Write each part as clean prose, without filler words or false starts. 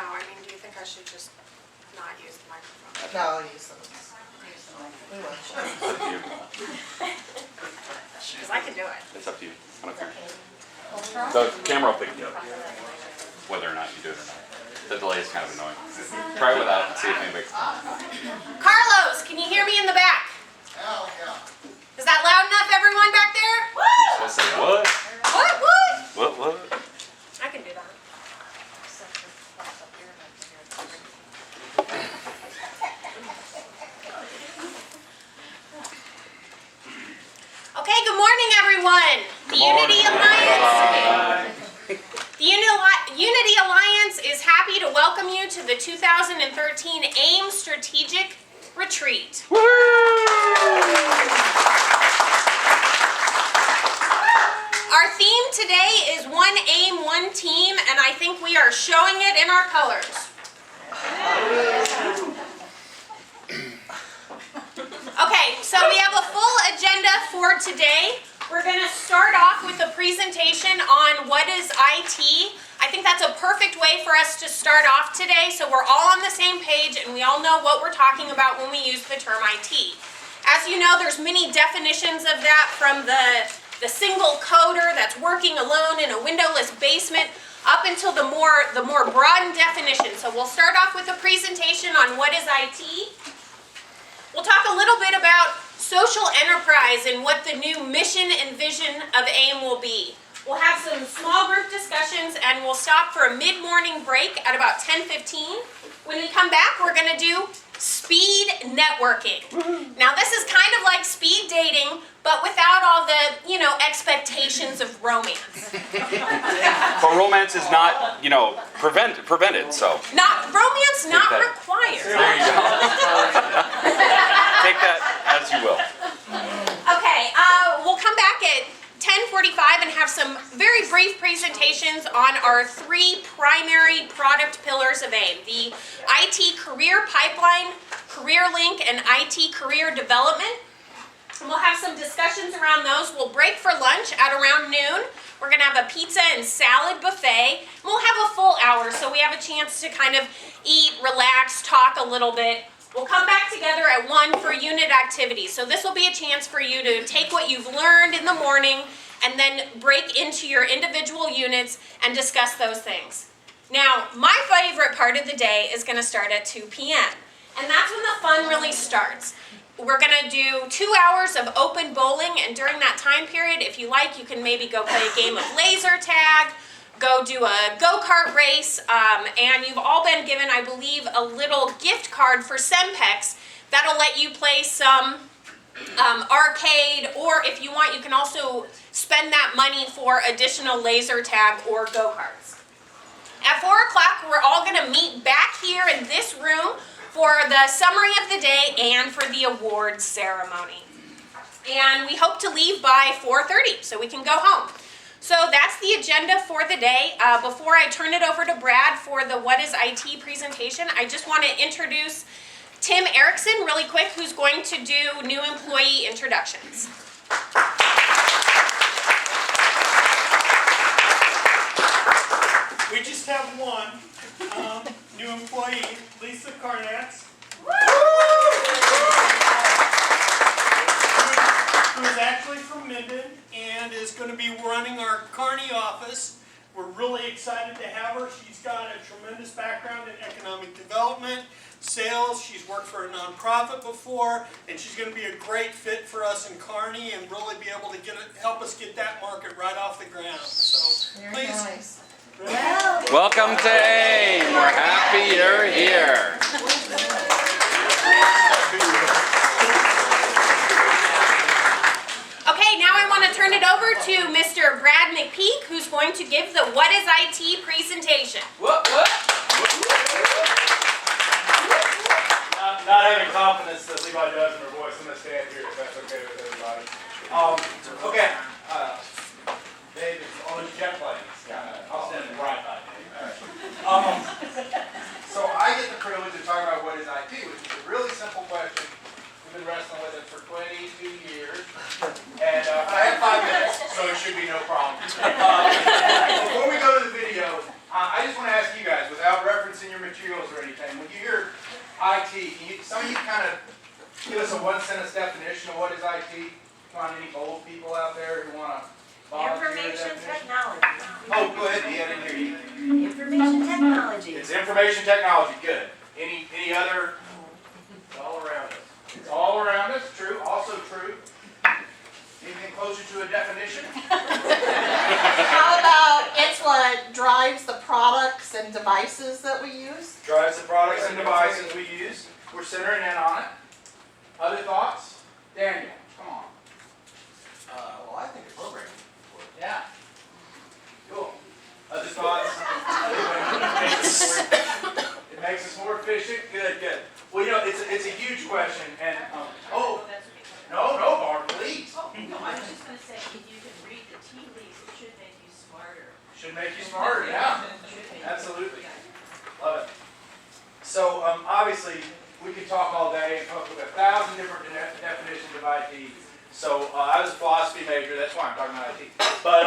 know. I mean, do you think I should just not use the microphone? No, I'll use those. We will. It's up to you. Because I can do it. It's up to you. I don't care. The camera will pick you up, whether or not you do it or not. The delay is kind of annoying. Try it without and see if anybody. Carlos, can you hear me in the back? Oh, yeah. Is that loud enough, everyone back there? You're supposed to say what? What? What? I can do that. Okay, good morning, everyone. The Unity Alliance. Unity Alliance is happy to welcome you to the 2013 AIM Strategic Retreat. Our theme today is One AIM, One Team, and I think we are showing it in our colors. Okay, so we have a full agenda for today. We're going to start off with a presentation on what is IT. I think that's a perfect way for us to start off today, so we're all on the same page and we all know what we're talking about when we use the term IT. As you know, there's many definitions of that, from the single coder that's working alone in a windowless basement up until the more broadened definition. So we'll start off with a presentation on what is IT. We'll talk a little bit about social enterprise and what the new mission and vision of AIM will be. We'll have some small group discussions and we'll stop for a mid-morning break at about 10:15. When we come back, we're going to do speed networking. Now this is kind of like speed dating, but without all the, expectations of romance. But romance is not, prevented, so. Romance not that. required. There you go. Take that as you will. Okay, we'll come back at 10:45 and have some very brief presentations on our three primary product pillars of AIM: the IT Career Pipeline, Career Link, and IT Career Development. And we'll have some discussions around those. We'll break for lunch at around noon. We're going to have a pizza and salad buffet. We'll have a full hour, so we have a chance to kind of eat, relax, talk a little bit. We'll come back together at 1 for unit activities. So this will be a chance for you to take what you've learned in the morning and then break into your individual units and discuss those things. Now, my favorite part of the day is going to start at 2 p.m. And that's when the fun really starts. We're going to do 2 hours of open bowling, and during that time period, if you like, you can maybe go play a game of laser tag, go do a go-kart race, and you've all been given, I believe, a little gift card for Sempex that'll let you play some arcade, or if you want, you can also spend that money for additional laser tag or go-karts. At 4 o'clock, we're all going to meet back here in this room for the summary of the day and for the awards ceremony. And we hope to leave by 4:30 so we can go home. So that's the agenda for the day. Before I turn it over to Brad for the What is IT presentation, I just want to introduce Tim Erickson really quick, who's going to do new employee introductions. We just have one new employee, Lisa Karnatz, who is actually from Minden and is going to be running our Kearney office. We're really excited to have her. She's got a tremendous background in economic development, sales. She's worked for a nonprofit before, and she's going to be a great fit for us in Kearney and really be able to help us get that market right off the ground. So Very please. nice. Welcome to AIM. We're happy you're here. Okay, now I want to turn it over to Mr. Brad McPeak, who's going to give the What is IT presentation. Not having confidence that Levi does in her voice, I'm going to stand here if that's okay with everybody. Okay. Dave is on the jet plane. I'll stand right by Dave. All right. So I get the privilege of talking about what is IT, which is a really simple question. We've been wrestling with it for 22 years. And I have 5 minutes, so it should be no problem. Before we go to the video, I just want to ask you guys, without referencing reference in your materials or anything, when you hear IT, some of you kind of give us a one-sentence definition of what is IT? Come on, any old people out there who want to volunteer a Information definition? technology. Oh, go ahead, Dee, I didn't hear you. Information technology. It's information technology, good. Any other? It's all around us. It's all around us, true, also true. Anything closer to a definition? How about it's what drives the products and devices that we use? Drives the products and devices we use. We're centering in on it. Other thoughts? Daniel, come on. Well, I think a programming. Yeah. Cool. Other thoughts? It makes us more efficient. Good, good. Well, you know, it's a huge question, and oh, no, Barb, please. Oh, no, I was just gonna say, if you can read the tea leaves, it should make you smarter. Should make you smarter. Yeah. Should make you- Absolutely. Love it. So obviously, we could talk all day and come up with 1,000 different definitions of IT. So I was a philosophy major, that's why I'm talking about IT. But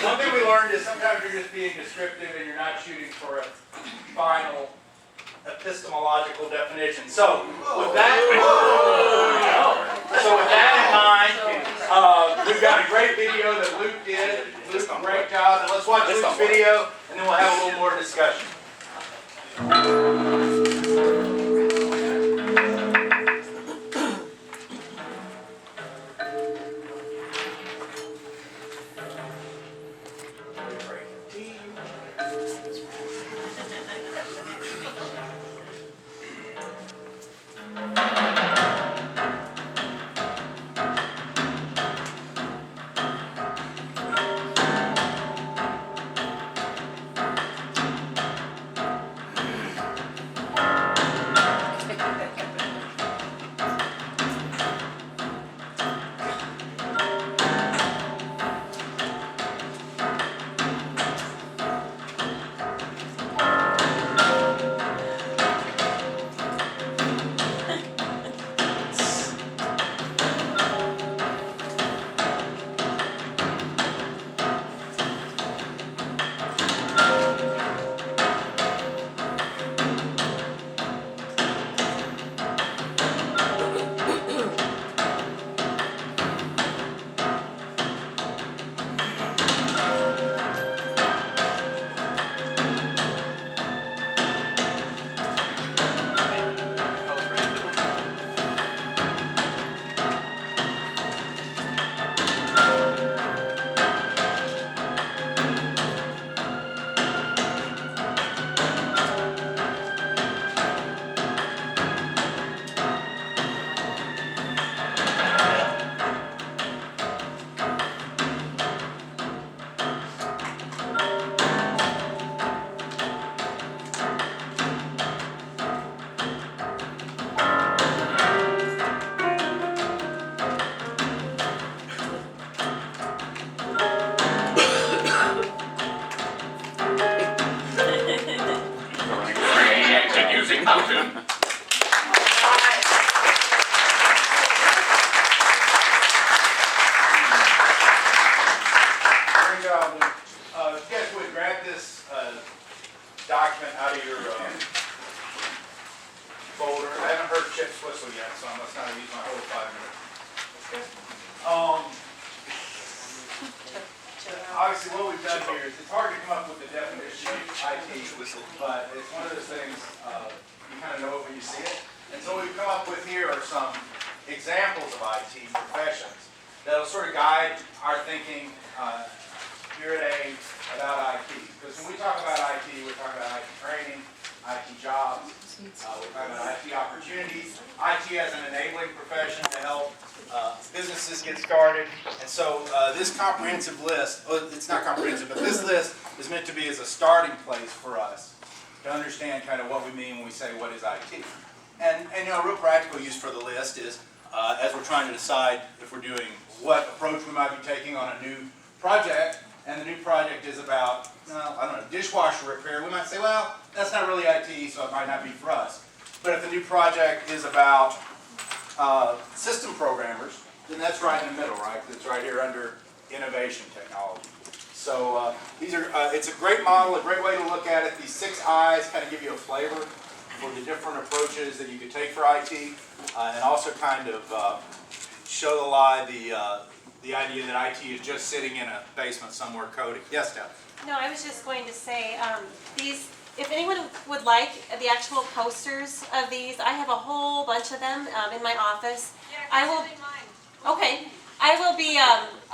one thing we learned is sometimes you're just being descriptive and you're not shooting for a final epistemological definition. So with that, in mind, we've got a great video that Luke did. Luke, great job. And let's watch Luke's video, and then we'll have a little more discussion. Using Mountain. Great job, Luke. If you guys would grab this document out of your folder. I haven't heard Chip's whistle yet, so I must not have used my whole 5 minutes. Obviously, what we've done here is it's hard to come up with the definition of IT, but it's one of those things you kind of know it when you see it. And so what we've come up with here are some examples of IT professions that'll sort of guide our thinking here at AIM about IT. Because when we talk about IT, we're talking about IT training, IT jobs, we're talking about IT opportunities, IT as an enabling profession to help businesses get started. And so this comprehensive list, well, it's not comprehensive, but this list is meant to be as a starting place for us to understand kind of what we mean when we say what is IT. And you know, a real practical use for the list is as we're trying to decide if we're doing what approach we might be taking on a new project, and the new project is about, I don't know, dishwasher repair, we might say, well, that's not really IT, so it might not be for us. But if the new project is about system programmers, then that's right in the middle, right? That's right here under innovation technology. So these are, it's a great model, a great way to look at it. These 6 eyes kind of give you a flavor for the different approaches that you could take for IT, and also kind of show the lie the idea that IT is just sitting in a basement somewhere coding. Yes, Deb? No, I was just going to say, these, if anyone would like the actual posters of these, I have a whole bunch of them in my office. I will, okay, I will be,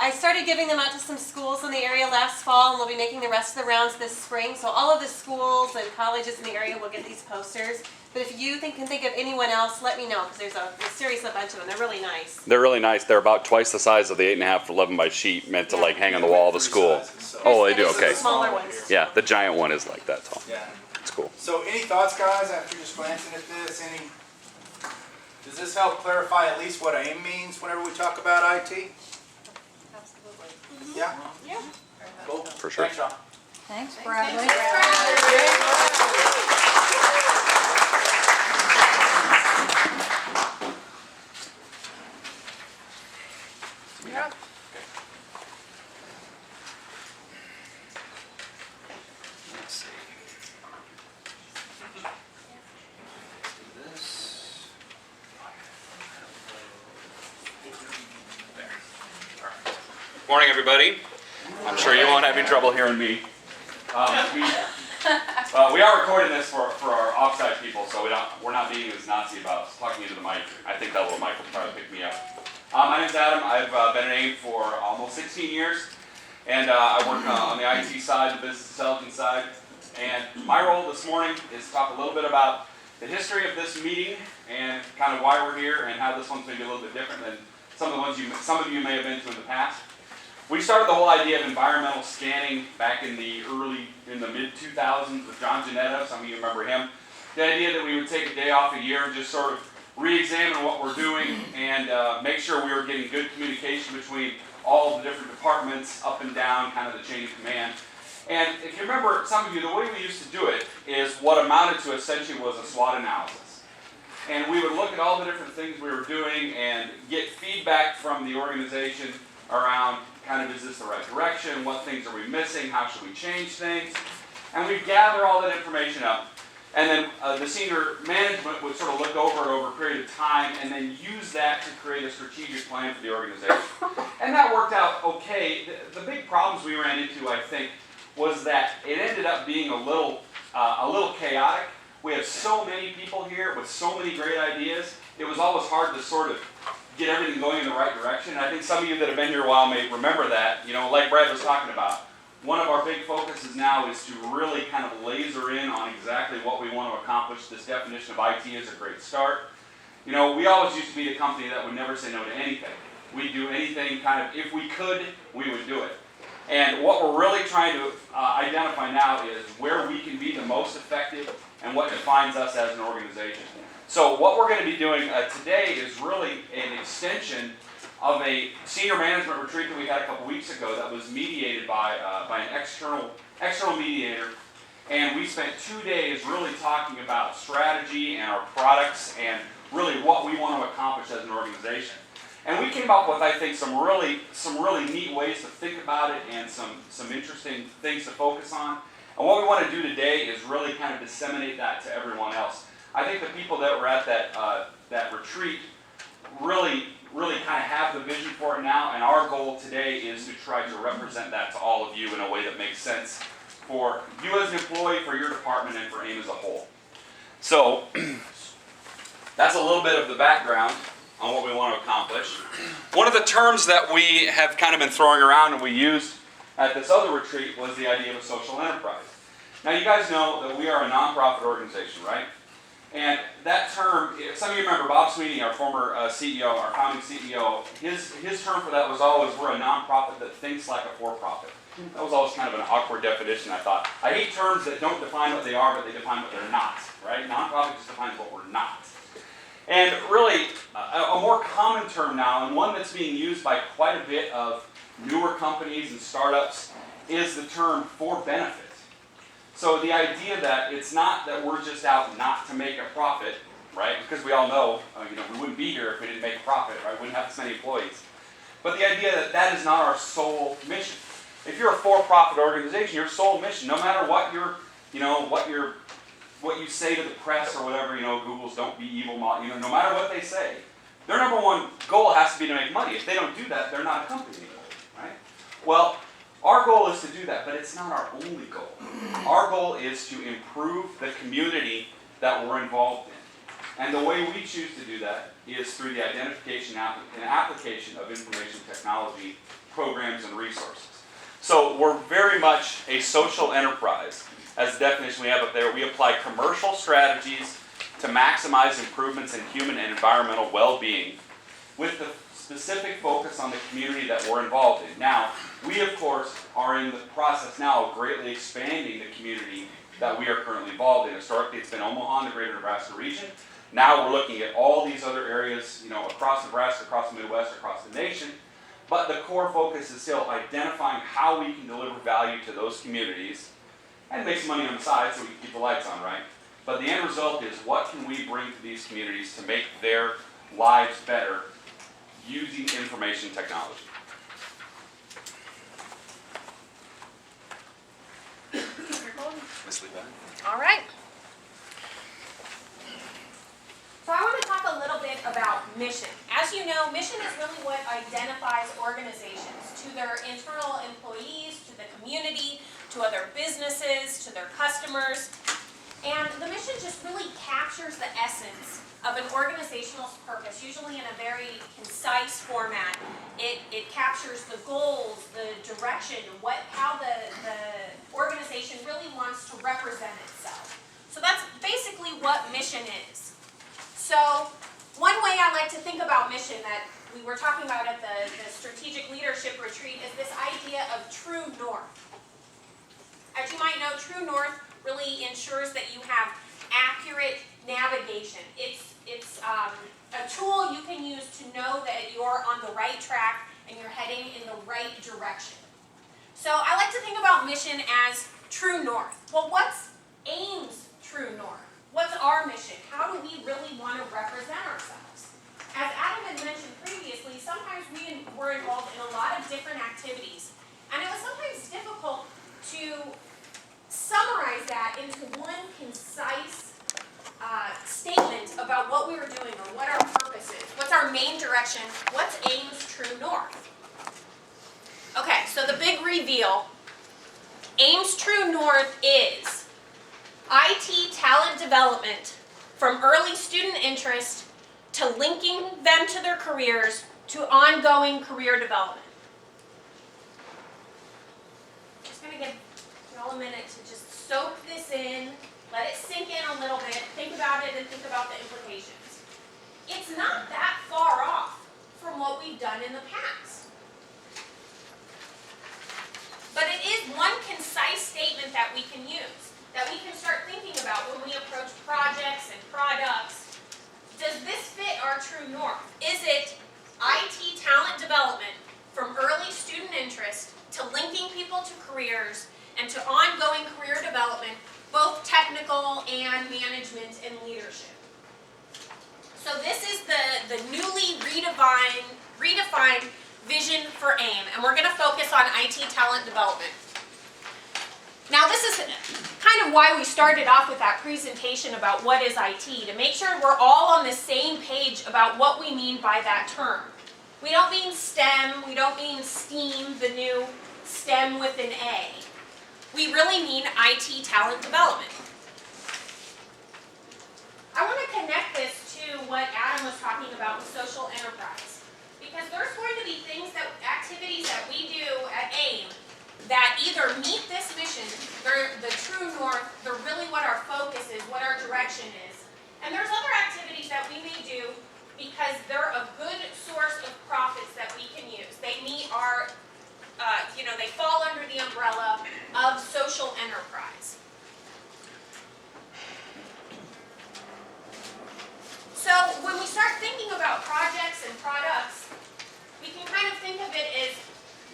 I started giving them out to some schools in the area last fall, and we'll be making the rest of the rounds this spring. So all of the schools and colleges in the area will get these posters. But if you can think of anyone else, let me know, because there's a seriously bunch of them. They're really nice. They're really nice. They're about twice the size of the 8.5 to 11 by sheet meant to like hang on the wall of the school. Oh, they do, There's okay. the smaller ones. Yeah, the giant one is like that tall. Yeah. It's cool. So any thoughts, guys, after just glancing at this? Does this help clarify at least what AIM means whenever we talk about IT? Absolutely. Yeah? Yeah. Cool. For sure. Thanks, Sean. Thanks, Bradley. Let's see. This. Morning, everybody. I'm sure you won't have any trouble hearing me. We are recording this for our offsite people, so we're not being as Nazi about talking into the mic. I think that little mic will probably pick me up. My name's Adam. I've been at AIM for almost 16 years, and I work on the IT side, the business intelligence side. And my role this morning is to talk a little bit about the history of this meeting and kind of why we're here and how this one's maybe a little bit different than some of the ones some of you may have been to in the past. We started the whole idea of environmental scanning back in the mid-2000s with John Janetta. Some of you remember him. The idea that we would take a day off a year and just sort of re-examine what we're doing and make sure we were getting good communication between all the different departments, up and down, kind of the chain of command. And if you remember, some of you, the way we used to do it is what amounted to essentially was a SWOT analysis. And we would look at all the different things we were doing and get feedback from the organization around kind of, is this the right direction? What things are we missing? How should we change things? And we'd gather all that information up. And then the senior management would sort of look over it over a period of time and then use that to create a strategic plan for the organization. And that worked out okay. The big problems we ran into, I think, was that it ended up being a little chaotic. We have so many people here with so many great ideas. It was always hard to sort of get everything going in the right direction. And I think some of you that have been here a while may remember that. You know, like Brad was talking about, one of our big focuses now is to really kind of laser in on exactly what we want to accomplish. This definition of IT is a great start. You know, we always used to be the company that would never say no to anything. We'd do anything kind of, if we could, we would do it. And what we're really trying to identify now is where we can be the most effective and what defines us as an organization. So what we're going to be doing today is really an extension of a senior management retreat that we had a couple weeks ago that was mediated by an external mediator. And we spent 2 days really talking about strategy and our products and really what we want to accomplish as an organization. And we came up with, I think, some really neat ways to think about it and some interesting things to focus on. And what we want to do today is really kind of disseminate that to everyone else. I think the people that were at that retreat really kind of have the vision for it now, and our goal today is to try to represent that to all of you in a way that makes sense for you as an employee, for your department, and for AIM as a whole. So that's a little bit of the background on what we want to accomplish. One of the terms that we have kind of been throwing around and we used at this other retreat was the idea of a social enterprise. Now you guys know that we are a nonprofit organization, right? And that term, some of you remember Bob Sweeney, our former CEO, our founding CEO, his term for that was always, we're a nonprofit that thinks like a for-profit. That was always kind of an awkward definition, I thought. I hate terms that don't define what they are, but they define what they're not, right? Nonprofit just defines what we're not. And really, a more common term now, and one that's being used by quite a bit of newer companies and startups, is the term for benefit. So the idea that it's not that we're just out not to make a profit, right? Because we all know, we wouldn't be here if we didn't make a profit, right? We wouldn't have this many employees. But the idea that that is not our sole mission. If you're a for-profit organization, your sole mission, no matter what your, what you say to the press or whatever, Google's don't be evil, no matter what they say, their number one goal has to be to make money. If they don't do that, they're not a company anymore, right? Well, our goal is to do that, but it's not our only goal. Our goal is to improve the community that we're involved in. And the way we choose to do that is through the identification and application of information technology programs and resources. So we're very much a social enterprise. As the definition we have up there, we apply commercial strategies to maximize improvements in human and environmental well-being with the specific focus on the community that we're involved in. Now, we of course are in the process now of greatly expanding the community that we are currently involved in. Historically, it's been Omaha and the greater Nebraska region. Now we're looking at all these other areas, across Nebraska, across the Midwest, across the nation. But the core focus is still identifying how we can deliver value to those communities and make some money on the side so we can keep the lights on, right? But the end result is, what can we bring to these communities to make their lives better using information technology? Ms. Levi? All right. So I want to talk a little bit about mission. As you know, mission is really what identifies organizations to their internal employees, to the community, to other businesses, to their customers. And the mission just really captures the essence of an organizational purpose, usually in a very concise format. It captures the goals, the direction, how the organization really wants to represent itself. So that's basically what mission is. So one way I like to think about mission that we were talking about at the strategic leadership retreat is this idea of true north. As you might know, true north really ensures that you have accurate navigation. It's a tool you can use to know that you're on the right track and you're heading in the right direction. So I like to think about mission as true north. Well, what's AIM's true north? What's our mission? How do we really want to represent ourselves? As Adam had mentioned previously, sometimes we were involved in a lot of different activities, and it was sometimes difficult to summarize that into one concise statement about what we were doing or what our purpose is. What's our main direction? What's AIM's true north? Okay, so the big reveal. AIM's true north is IT talent development, from early student interest to linking them to their careers to ongoing career development. Just going to give y'all a minute to just soak this in, let it sink in a little bit, think about it and think about the implications. It's not that far off from what we've done in the past. But it is one concise statement that we can use, that we can start thinking about when we approach projects and products. Does this fit our true north? Is it IT talent development from early student interest to linking people to careers and to ongoing career development, both technical and management and leadership? So this is the newly redefined vision for AIM, and we're going to focus on IT talent development. Now this is kind of why we started off with that presentation about what is IT, to make sure we're all on the same page about what we mean by that term. We don't mean STEM, we don't mean STEAM, the new STEM with an A. We really mean IT talent development. I want to connect this to what Adam was talking about with social enterprise, because there's going to be activities that we do at AIM that either meet this mission, they're the true north, they're really what our focus is, what our direction is. And there's other activities that we may do because they're a good source of profits that we can use. They meet our, they fall under the umbrella of social enterprise. So when we start thinking about projects and products, we can kind of think of it as,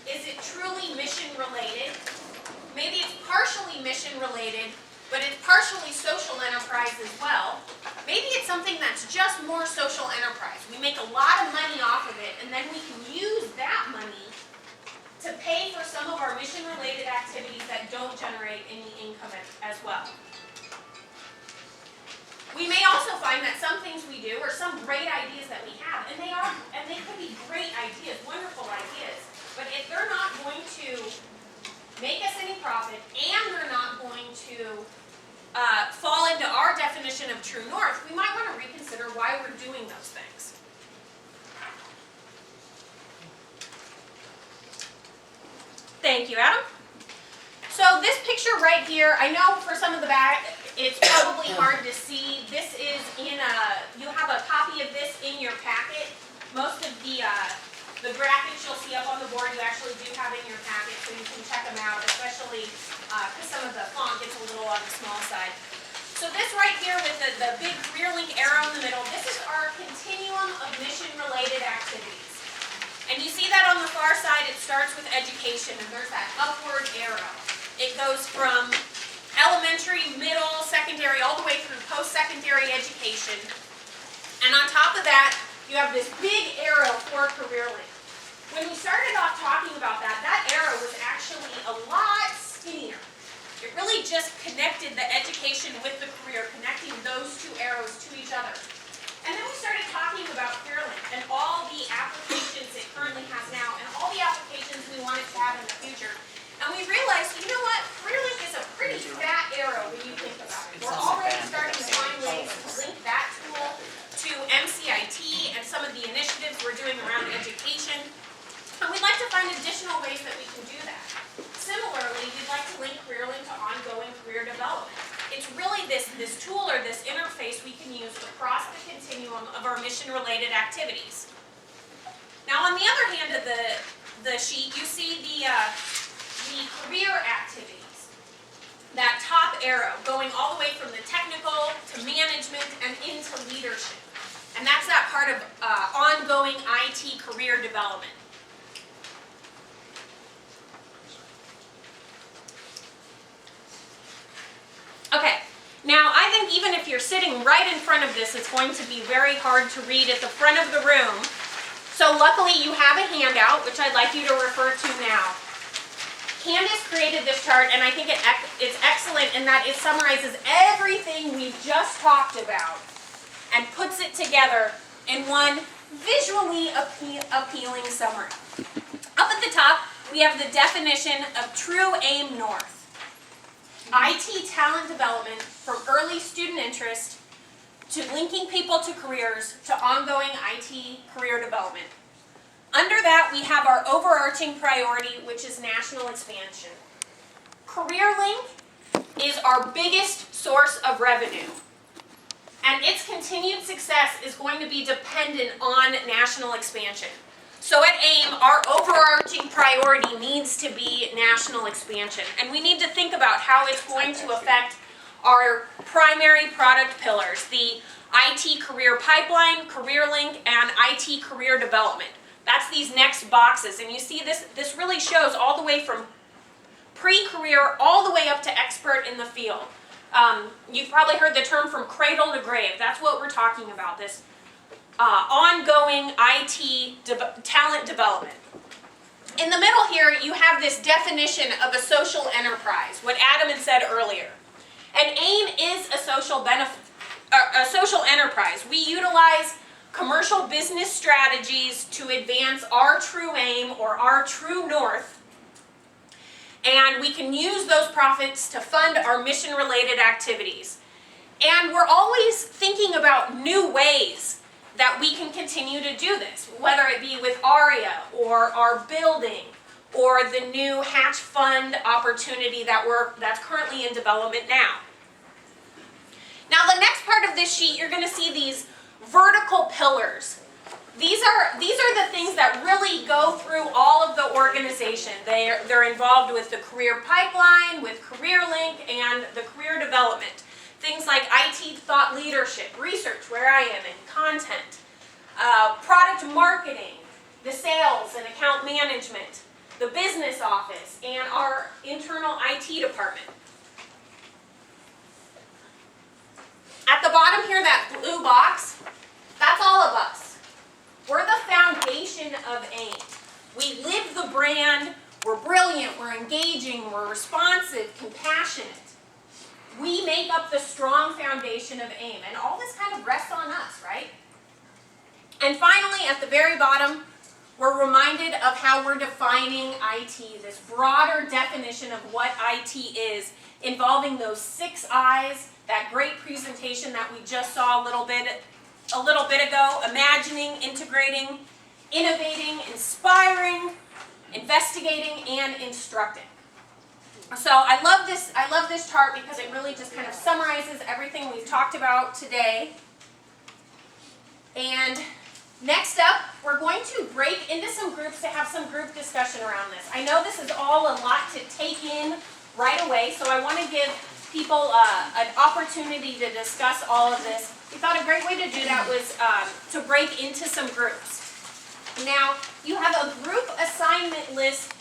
is it truly mission related? Maybe it's partially mission related, but it's partially social enterprise as well. Maybe it's something that's just more social enterprise. We make a lot of money off of it, and then we can use that money to to pay for some of our mission-related activities that don't generate any income as well. We may also find that some things we do or some great ideas that we have, and they could be great ideas, wonderful ideas, but if they're not going to make us any profit and they're not going to fall into our definition of true north, we might want to reconsider why we're doing those things. Thank you, Adam. So this picture right here, I know for some of the back, it's probably hard to see. This is you have a copy of this in your packet. Most of the graphics you'll see up on the board you actually do have in your packet, so you can check them out, especially because some of the font gets a little on the small side. So this right here with the big career link arrow in the middle, this is our continuum of mission-related activities. And you see that on the far side, it starts with education, and there's that upward arrow. It goes from elementary, middle, secondary, all the way through post-secondary education. And on top of that, you have this big arrow for career link. When we started off talking about that, that arrow was actually a lot skinnier. It really just connected the education with the career, connecting those two arrows to each other. And then we started talking about CareerLink and all the applications it currently has now and all the applications we want it to have in the future. And we realized, you know what, CareerLink is a pretty fat arrow when you think about it. We're already starting to find ways to link that tool to MCIT and some of the initiatives we're doing around education. And we'd like to find additional ways that we can do that. Similarly, we'd like to link CareerLink to ongoing career development. It's really this tool or this interface we can use across the continuum of our mission-related activities. Now, on the other hand of the sheet, you see the career activities. That top arrow going all the way from the technical to management and into leadership. And that's that part of ongoing IT career development. Okay, now I think even if you're sitting right in front of this, it's going to be very hard to read at the front of the room. So luckily you have a handout, which I'd like you to refer to now. Candace created this chart, and I think it's excellent in that it summarizes everything we've just talked about and puts it together in one visually appealing summary. Up at the top, we have the definition of true AIM North. IT talent development from early student interest to linking people to careers to ongoing IT career development. Under that, we have our overarching priority, which is national expansion. CareerLink is our biggest source of revenue, and its continued success is going to be dependent on national expansion. So at AIM, our overarching priority needs to be national expansion, and we need to think about how it's going to affect our primary product pillars, the IT career pipeline, CareerLink, and IT career development. That's these next boxes, and you see this really shows all the way from pre-career all the way up to expert in the field. You've probably heard the term from cradle to grave. That's what we're talking about, this ongoing IT talent development. In the middle here, you have this definition of a social enterprise, what Adam had said earlier. And AIM is a social enterprise. We utilize commercial business strategies to advance our true aim or our true north, and we can use those profits to fund our mission-related activities. And we're always thinking about new ways that we can continue to do this, whether it be with ARIA or our building or the new Hatch Fund opportunity that's currently in development now. Now the next part of this sheet, you're going to see these vertical pillars. These are the things that really go through all of the organization. They're involved with the career pipeline, with CareerLink, and the career development. Things like IT thought leadership, research, where I am, and content, product marketing, the sales and account management, the business office, and our internal IT department. At the bottom here, that blue box, that's all of us. We're the foundation of AIM. We live the brand, we're responsive, compassionate. We make up the strong foundation of AIM, and all this kind of rests on us, right? And finally, at the very bottom, we're reminded of how we're defining IT, this broader definition of what IT is, involving those 6 I's, that great presentation that we just saw a little bit ago, imagining, integrating, innovating, inspiring, investigating, and instructing. So I love this chart because it really just kind of summarizes everything we've talked about today. And next up, we're going to break into some groups to have some group discussion around this. I know this is all a lot to take in right away, so I want to give people an opportunity to discuss all of this. We thought a great way to do that was to break into some groups. Now, you have a group assignment list